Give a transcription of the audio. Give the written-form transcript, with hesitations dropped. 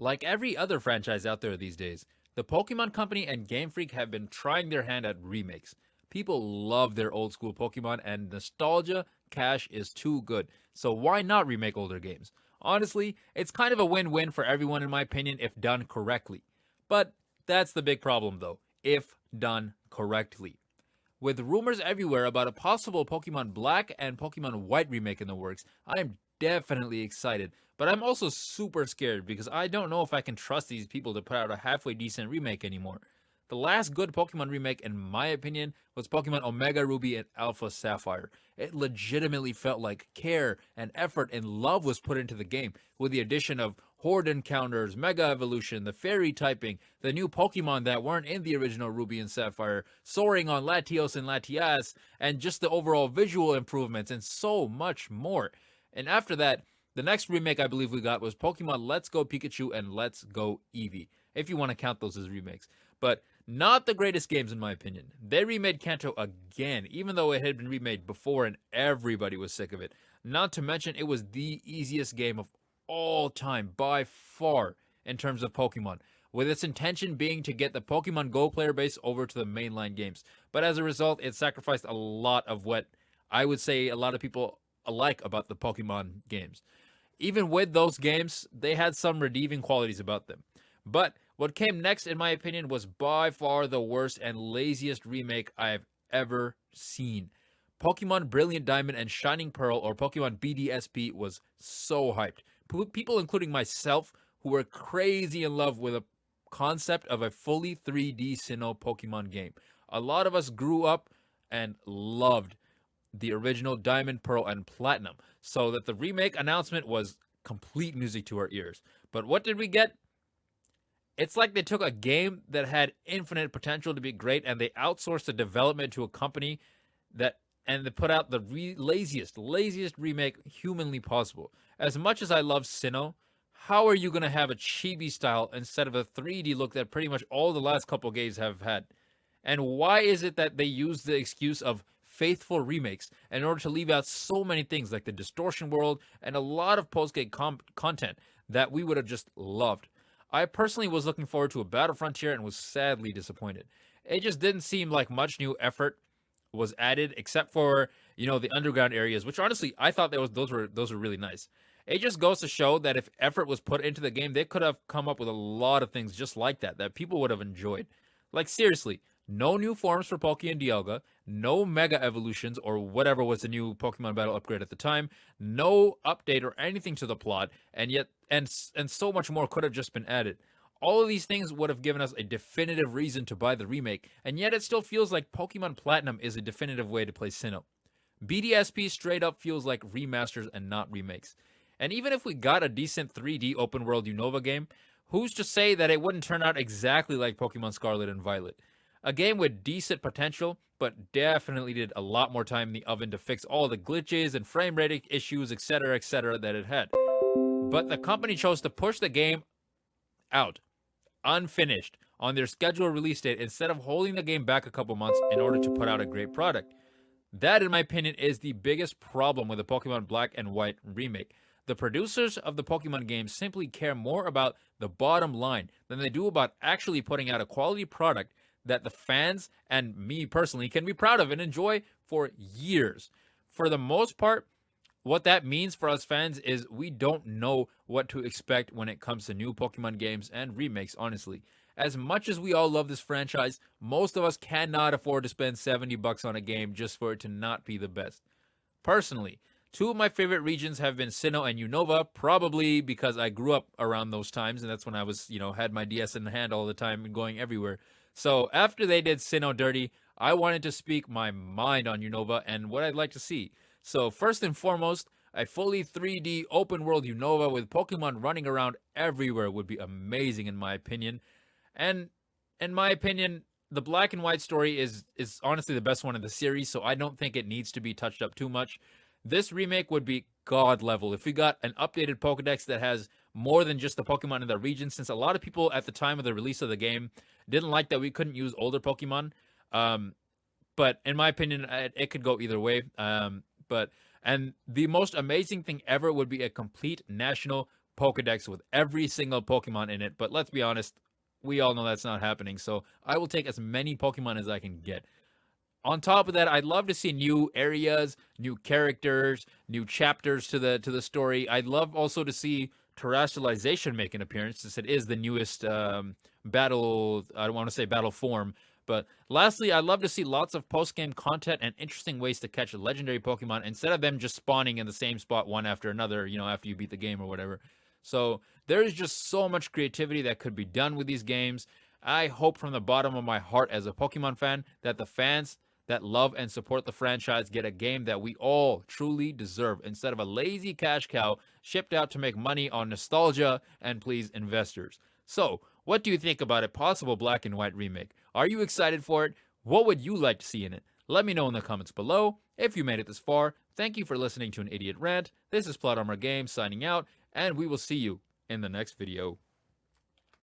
Like every other franchise out there these days, the Pokemon Company and Game Freak have been trying their hand at remakes. People love their old school Pokemon, and nostalgia cash is too good. So why not remake older games? Honestly, it's kind of a win win for everyone, in my opinion, if done correctly. But that's the big problem, though, if done correctly. With rumors everywhere about a possible Pokemon Black and Pokemon White remake in the works, I am definitely excited, but I'm also super scared because I don't know if I can trust these people to put out a halfway decent remake anymore. The last good Pokemon remake, in my opinion, was Pokemon Omega Ruby and Alpha Sapphire. It legitimately felt like care and effort and love was put into the game, with the addition of Horde encounters, Mega Evolution, the Fairy typing, the new Pokemon that weren't in the original Ruby and Sapphire, soaring on Latios and Latias, and just the overall visual improvements, and so much more. And after that, the next remake I believe we got was Pokemon Let's Go Pikachu and Let's Go Eevee, if you want to count those as remakes. But not the greatest games in my opinion. They remade Kanto again, even though it had been remade before and everybody was sick of it. Not to mention, it was the easiest game of all time by far in terms of Pokemon, with its intention being to get the Pokemon Go player base over to the mainline games. But as a result, it sacrificed a lot of what I would say a lot of people like about the Pokemon games. Even with those games, they had some redeeming qualities about them. But what came next, in my opinion, was by far the worst and laziest remake I've ever seen. Pokemon Brilliant Diamond and Shining Pearl, or Pokemon BDSP, was so hyped. People, including myself, who were crazy in love with a concept of a fully 3D Sinnoh Pokemon game. A lot of us grew up and loved the original Diamond, Pearl, and Platinum, so that the remake announcement was complete music to our ears. But what did we get? It's like they took a game that had infinite potential to be great and they outsourced the development to a company that and they put out the laziest remake humanly possible. As much as I love Sinnoh, how are you going to have a chibi style instead of a 3D look that pretty much all the last couple games have had? And why is it that they use the excuse of faithful remakes in order to leave out so many things like the distortion world and a lot of post-game content that we would have just loved? I personally was looking forward to a Battle Frontier and was sadly disappointed. It just didn't seem like much new effort was added, except for the underground areas, which honestly I thought those were really nice. It just goes to show that if effort was put into the game, they could have come up with a lot of things just like that people would have enjoyed. Like seriously, no new forms for Poke and Dialga, no Mega Evolutions or whatever was the new Pokemon Battle upgrade at the time, no update or anything to the plot, and yet and so much more could have just been added. All of these things would have given us a definitive reason to buy the remake, and yet it still feels like Pokemon Platinum is a definitive way to play Sinnoh. BDSP straight up feels like remasters and not remakes. And even if we got a decent 3D open world Unova game, who's to say that it wouldn't turn out exactly like Pokemon Scarlet and Violet? A game with decent potential, but definitely did a lot more time in the oven to fix all the glitches and frame rate issues, etc., that it had. But the company chose to push the game out, unfinished, on their scheduled release date instead of holding the game back a couple months in order to put out a great product. That, in my opinion, is the biggest problem with the Pokemon Black and White remake. The producers of the Pokemon games simply care more about the bottom line than they do about actually putting out a quality product that the fans and me personally can be proud of and enjoy for years. For the most part, what that means for us fans is we don't know what to expect when it comes to new Pokemon games and remakes, honestly. As much as we all love this franchise, most of us cannot afford to spend $70 on a game just for it to not be the best. Personally, two of my favorite regions have been Sinnoh and Unova, probably because I grew up around those times, and that's when I was, had my DS in the hand all the time and going everywhere. So after they did Sinnoh dirty, I wanted to speak my mind on Unova and what I'd like to see. So first and foremost, a fully 3D open world Unova with Pokemon running around everywhere would be amazing in my opinion. And in my opinion, the black and white story is honestly the best one in the series, so I don't think it needs to be touched up too much. This remake would be god level if we got an updated Pokedex that has more than just the Pokemon in the region, since a lot of people at the time of the release of the game didn't like that we couldn't use older Pokemon. But in my opinion, it could go either way. And the most amazing thing ever would be a complete national Pokedex with every single Pokemon in it. But let's be honest, we all know that's not happening. So I will take as many Pokemon as I can get. On top of that, I'd love to see new areas, new characters, new chapters to the story. I'd love also to see terrestrialization make an appearance, since it is the newest battle. I don't want to say battle form, but lastly, I'd love to see lots of post game content and interesting ways to catch legendary Pokemon instead of them just spawning in the same spot one after another. After you beat the game or whatever. So there's just so much creativity that could be done with these games. I hope from the bottom of my heart as a Pokemon fan that the fans that love and support the franchise get a game that we all truly deserve instead of a lazy cash cow shipped out to make money on nostalgia and please investors. So, what do you think about a possible black and white remake? Are you excited for it? What would you like to see in it? Let me know in the comments below. If you made it this far, thank you for listening to an idiot rant. This is Plot Armor Games signing out, and we will see you in the next video.